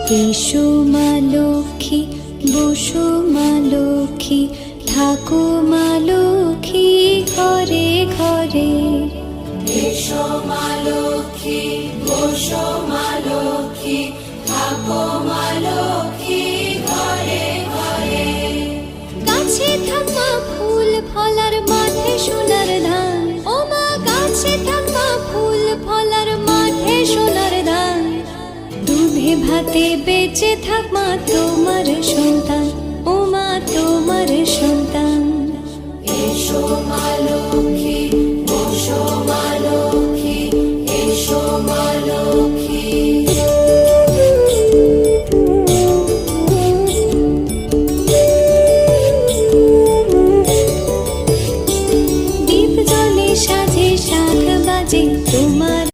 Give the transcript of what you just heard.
এসো মা লক্ষ্মী, বসো মা লক্ষ্মী, থাকো মা লক্ষ্মী ঘরে ঘরে। এসো মা লক্ষ্মী, বসো মা লক্ষ্মী, থাকো মা লক্ষ্মী ঘরে ঘরে। গাছে থাক মা ফুল ফলার, মাঠে সোনার ধান। ও মা গাছে থাক মা ফুল ফলার, মাঠে সোনার ধান। দুধে ভাতে বেঁচে থাক মা তোমার সন্তান, ও মা তোমার সন্তান। এসো মা লক্ষ্মী, বসো মা